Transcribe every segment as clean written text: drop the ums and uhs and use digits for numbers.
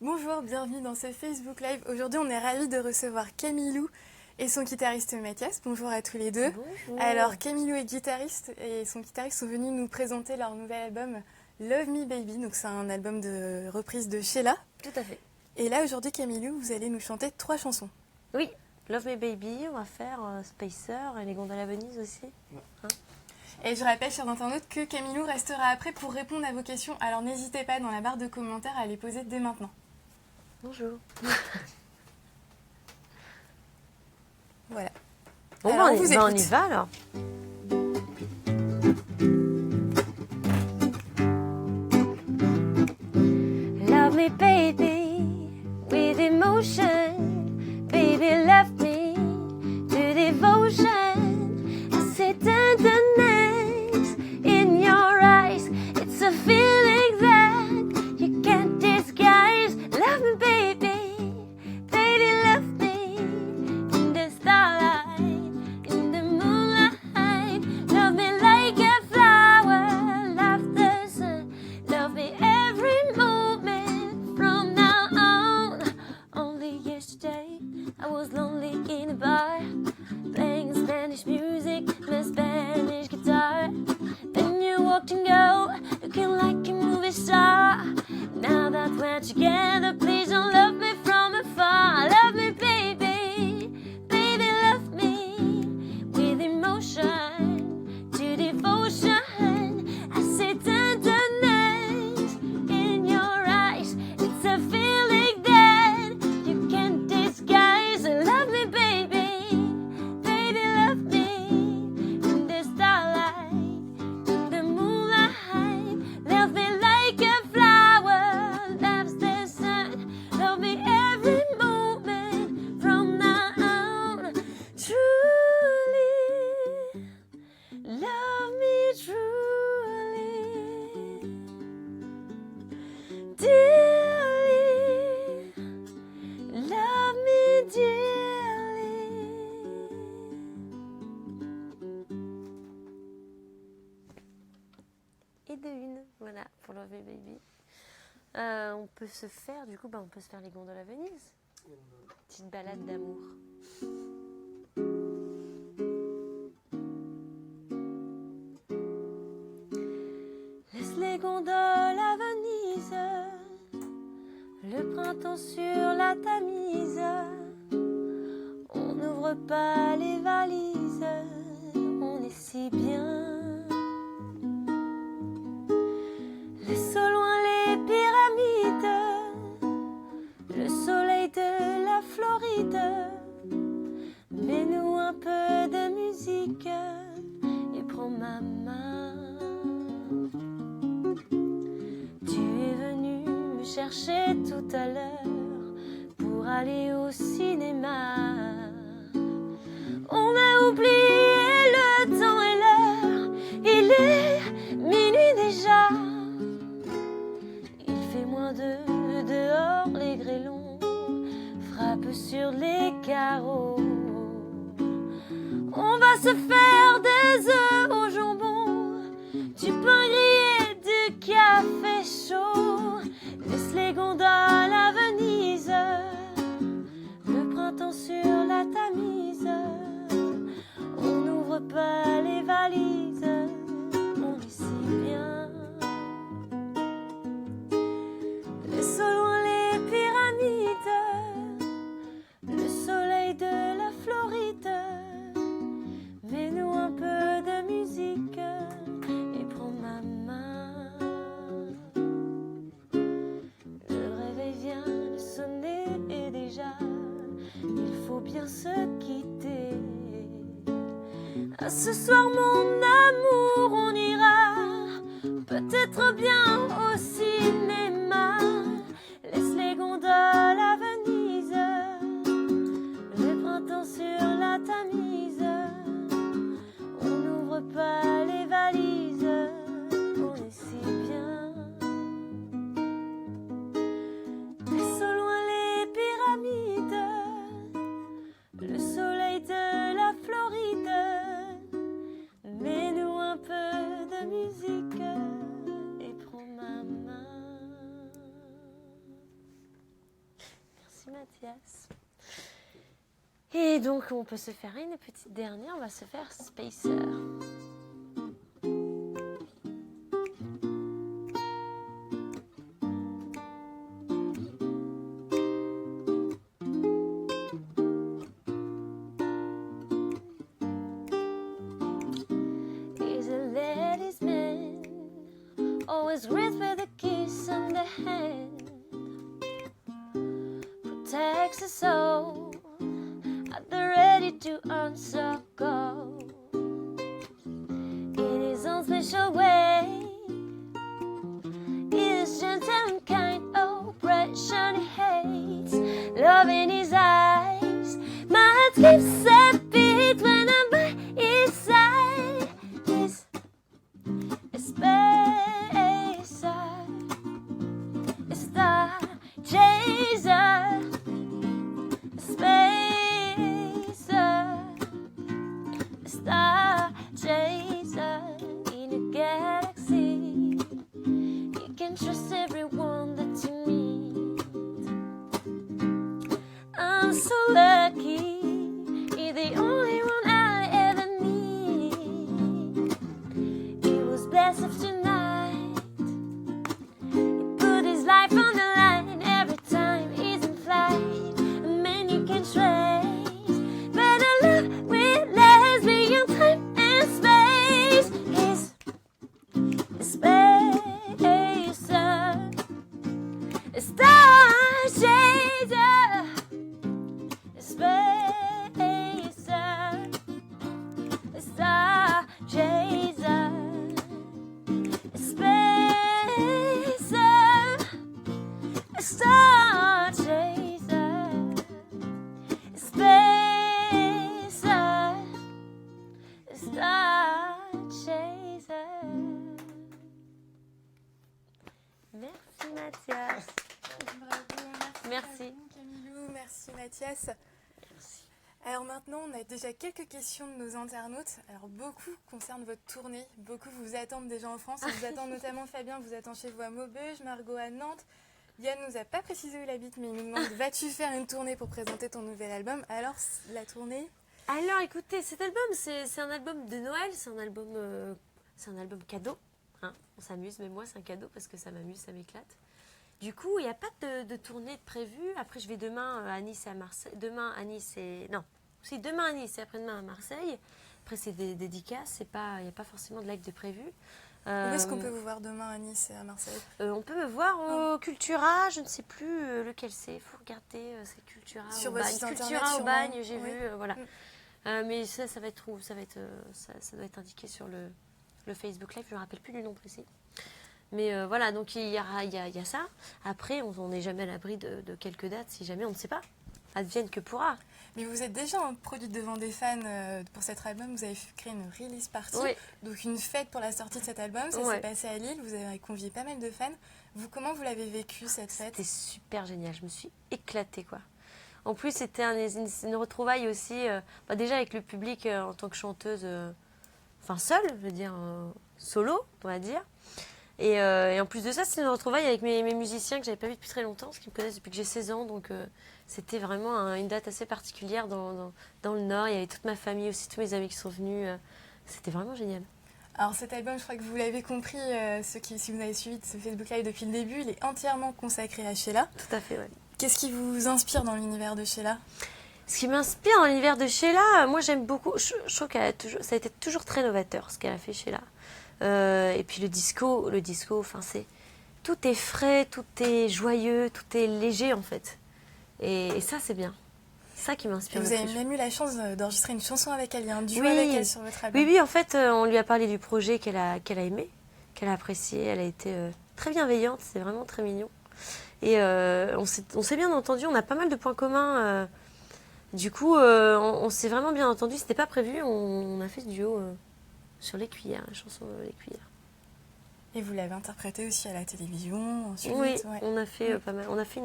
Bonjour, bienvenue dans ce Facebook Live. Aujourd'hui, on est ravis de recevoir Camilou et son guitariste Mathias. Bonjour à tous les deux. Bonjour. Alors, Camilou est guitariste et son guitariste sont venus nous présenter leur nouvel album Love Me Baby. Donc, c'est un album de reprise de Sheila. Tout à fait. Et là, aujourd'hui, Camilou, vous allez nous chanter 3 chansons. Oui, Love Me Baby, on va faire Spacer et les gondoles à Venise aussi. Ouais. Et je rappelle, chers internautes, que Camilou restera après pour répondre à vos questions. Alors, n'hésitez pas dans la barre de commentaires à les poser dès maintenant. Bonjour. Voilà. Bon, alors, on y va alors. Love me baby, with emotion. Baby love me, to devotion. I see tenderness in your eyes. It's a feeling that you can't disguise. Love me baby, baby love me. In the starlight, in the moonlight. Love me like a flower, love the sun. Love me every moment from now on. Only yesterday I was lonely in a bar, playing Spanish music, my Spanish guitar. Then you walked and go, looking like a movie star. Now that we're together, please don't love me from afar. Love me baby, baby love me, with emotion, to devotion. I see tenderness in your eyes. It's a feeling that you can't disguise. Love me baby, baby love me. In the starlight, in the moonlight. Love me like a flower loves the sun. Love me every moment from now on. Truly, love me truly. Dearly, love me dearly. Et de une, voilà, pour Love Me Baby. On peut se faire, du coup, on peut se faire les gondoles à Venise. Petite balade d'amour. Laisse les gondoles à Venise, le printemps sur la Tamise. On n'ouvre pas les valises, on est si bien. Laisse au loin les pyramides, le soleil de la Floride. Mets-nous un peu de musique et prends ma main. Tu es venu me chercher tout à l'heure pour aller au cinéma. On a oublié le temps et l'heure, il est minuit déjà. Il fait moins de dehors, les grêlons frappent sur les carreaux. On va se faire des œufs au jambon, du pain grillé, du café chaud. Laisse les gondoles à Venise, le printemps sur la Tamise. On n'ouvre pas les valises, on est si bien. Laisse au loin les pyramides, le soleil de la Floride. Mets-nous un peu de musique et prends ma main. Le réveil vient de sonner et déjà il faut bien se quitter. À ce soir mon amour, on ira peut-être bien au cinéma. Laisse les gondoles à Venise, le printemps sur la Tamise. On n'ouvre pas les valises, on est si bien. Laisse au loin les pyramides, le soleil de la Floride. Mets-nous un peu de musique et prends ma main. Mathias. Et donc, on peut se faire une petite dernière. On va se faire Spacer. He's a ladies' man, always greets with a kiss on the hand. Protects us all, at the ready to answer call. In his own special way, he is gentle and kind, oppression he hates, love in his eyes. My heart skips a beat when I'm by his side. He's a spacer, a star chaser, a spacer, a star chaser in a galaxy. You can trust everyone that you meet. I'm so lucky, you're the only one I ever need. He was blessed of tonight. He put his life on the line every time he's in flight. A man you can trace, but a love with less beyond time and space. He's a spacer, a star chaser, a spacer, a star chaser, a spacer, a star chaser, a spacer, a star chaser. Merci Mathias. Bravo, Merci. à vous, Camilou, merci Mathias. Merci. Alors maintenant, on a déjà quelques questions de nos internautes. Alors beaucoup concernent votre tournée, beaucoup vous attendent déjà en France. Vous attend notamment Fabien, vous attend chez vous à Maubeuge, Margot à Nantes. Yann nous a pas précisé où il habite, mais il nous demande vas-tu faire une tournée pour présenter ton nouvel album? Alors la tournée, Alors écoutez, cet album, c'est un album de Noël, c'est un album cadeau. Hein, on s'amuse, mais moi c'est un cadeau parce que ça m'amuse, ça m'éclate. Du coup, il n'y a pas de tournée de prévue. Après, je vais demain à Nice et à Marseille. Demain à Nice et... Non, si demain à Nice et après-demain à Marseille. Après, c'est des dédicaces, il n'y a pas forcément de live de prévu. où est-ce qu'on peut vous voir demain à Nice et à Marseille? On peut me voir au Cultura, je ne sais plus lequel c'est. Il faut regarder, c'est Cultura Sur au votre Bagne. site internet, Cultura au sûrement. Bagne, j'ai Oui. vu, voilà. Mais ça va être où? Ça doit être indiqué sur le Facebook Live, je ne me rappelle plus du nom précis. Mais voilà, donc il y a ça. Après, on n'est jamais à l'abri de quelques dates, si jamais, on ne sait pas. Advienne que pourra. Mais vous êtes déjà produite devant des fans pour cet album. Vous avez créé une release party, Oui. donc une fête pour la sortie de cet album. Ça Ouais. s'est passé à Lille. Vous avez convié pas mal de fans. Comment vous l'avez vécu cette fête? C'était super génial, je me suis éclatée, quoi. En plus, c'était une retrouvaille aussi, déjà avec le public en tant que chanteuse, enfin seule, je veux dire, solo, on va dire. Et en plus de ça, c'est une retrouvaille avec mes musiciens que j'avais pas vu depuis très longtemps, parce qu'ils me connaissent depuis que j'ai 16 ans. Donc c'était vraiment une date assez particulière dans le Nord. Il y avait toute ma famille aussi, tous mes amis qui sont venus. C'était vraiment génial. Alors cet album, je crois que vous l'avez compris, si vous avez suivi ce Facebook Live depuis le début, il est entièrement consacré à Sheila. Tout à fait, ouais. Qu'est-ce qui vous inspire dans l'univers de Sheila? Ce qui m'inspire dans l'univers de Sheila, moi j'aime beaucoup, je trouve ça a été toujours très novateur ce qu'elle a fait Sheila. Et puis le disco, enfin tout est frais, tout est joyeux, tout est léger en fait. Et ça c'est bien. C'est ça qui m'inspire. Vous le avez plus. même eu la chance d'enregistrer une chanson avec elle, il y a un duo Oui. avec elle sur votre album. Oui, en fait, on lui a parlé du projet qu'elle a aimé, qu'elle a apprécié. Elle a été très bienveillante, c'est vraiment très mignon. Et on s'est bien entendu, on a pas mal de points communs. Du coup, on s'est vraiment bien entendu. C'était pas prévu, on a fait ce duo sur Les Cuillères, la chanson Les Cuillères. Et vous l'avez interprétée aussi à la télévision ensuite. Oui, ouais. on a fait pas mal. On a fait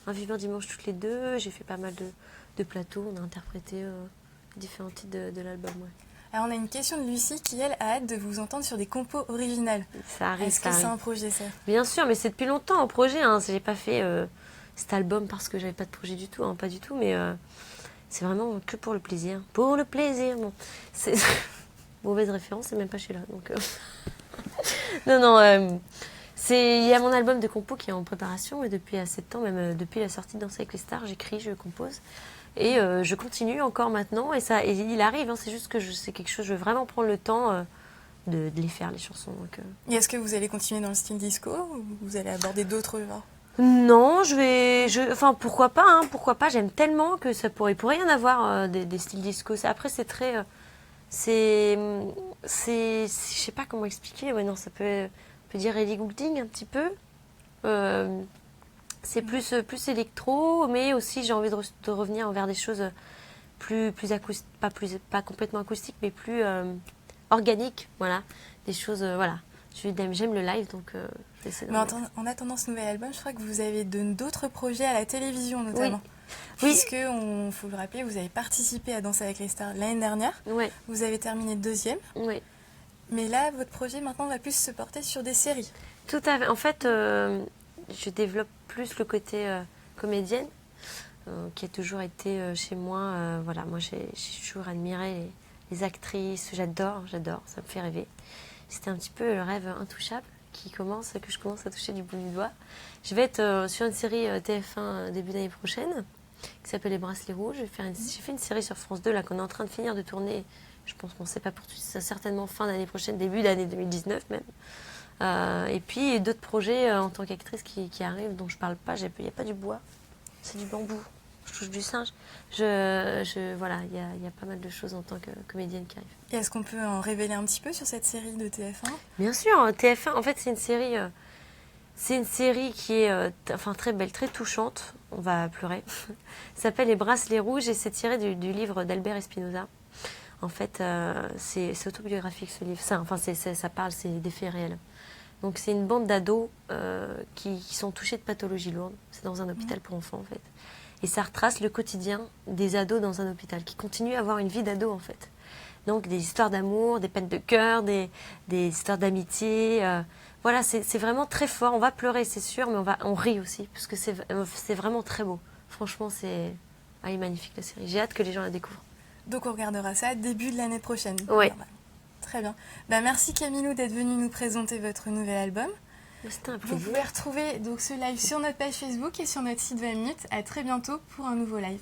un Vivant Dimanche toutes les deux. J'ai fait pas mal de plateaux. On a interprété différents titres de l'album. Ouais. Alors on a une question de Lucie qui, elle, a hâte de vous entendre sur des compos originales. Ça arrive, Est-ce que c'est un projet, ça? Bien sûr, mais c'est depuis longtemps un projet. Hein. J'ai pas fait cet album parce que j'avais pas de projet du tout, hein, pas du tout, mais c'est vraiment que pour le plaisir. Pour le plaisir, bon. C'est mauvaise référence, c'est même pas celui-là. Donc, non, non, il y a mon album de compo qui est en préparation et depuis assez de temps, même depuis la sortie de Danser avec les stars, j'écris, je compose. Et je continue encore maintenant et il arrive, hein, c'est juste que c'est quelque chose, je veux vraiment prendre le temps de les faire, les chansons. Donc, Et est-ce que vous allez continuer dans le style disco ou vous allez aborder d'autres genres? Non, enfin pourquoi pas, hein, pourquoi pas, j'aime tellement que il pourrait y en avoir des styles disco. Après c'est très, je sais pas comment expliquer, ouais non, on peut dire Ellie Goulding un petit peu. C'est plus électro, mais aussi j'ai envie de revenir vers des choses plus acoustiques, pas complètement acoustiques, mais plus organiques, voilà, des choses, voilà. J'aime le live, donc j'essaie Mais en attendant ce nouvel album, je crois que vous avez d'autres projets à la télévision notamment. Oui. Puisque, il faut le rappeler, vous avez participé à Danser avec les stars l'année dernière. Oui. Vous avez terminé 2e. Oui. Mais là, votre projet maintenant va plus se porter sur des séries. Tout à fait. En fait, je développe plus le côté comédienne, qui a toujours été chez moi. Voilà, moi j'ai toujours admiré les actrices. J'adore, ça me fait rêver. C'était un petit peu le rêve intouchable que je commence à toucher du bout du doigt. Je vais être sur une série TF1 début d'année prochaine, qui s'appelle Les Bracelets Rouges. J'ai fait une série sur France 2 là qu'on est en train de finir de tourner. Je pense qu'on ne sait pas pour tout, c'est certainement fin d'année prochaine, début d'année 2019 même. Et puis d'autres projets en tant qu'actrice qui arrivent, dont je parle pas. Il n'y a pas du bois, c'est du bambou. Je touche du singe. Voilà, il y a pas mal de choses en tant que comédienne qui arrivent. Et est-ce qu'on peut en révéler un petit peu sur cette série de TF1? Bien sûr, TF1, en fait, c'est une série qui est très belle, très touchante. On va pleurer. Ça s'appelle Les Bracelets Rouges et c'est tiré du livre d'Albert Espinosa. En fait, c'est autobiographique ce livre. Ça parle, c'est des faits réels. Donc c'est une bande d'ados qui sont touchés de pathologies lourdes. C'est dans un hôpital pour enfants en fait. Et ça retrace le quotidien des ados dans un hôpital qui continuent à avoir une vie d'ado en fait. Donc des histoires d'amour, des peines de cœur, des histoires d'amitié. Voilà, c'est vraiment très fort. On va pleurer, c'est sûr, mais on rit aussi parce que c'est vraiment très beau. Franchement, c'est magnifique la série. J'ai hâte que les gens la découvrent. Donc on regardera ça début de l'année prochaine. Oui. Très bien. Merci Camilou d'être venue nous présenter votre nouvel album. C'était un plaisir. Vous pouvez retrouver donc ce live sur notre page Facebook et sur notre site 20 minutes. À très bientôt pour un nouveau live.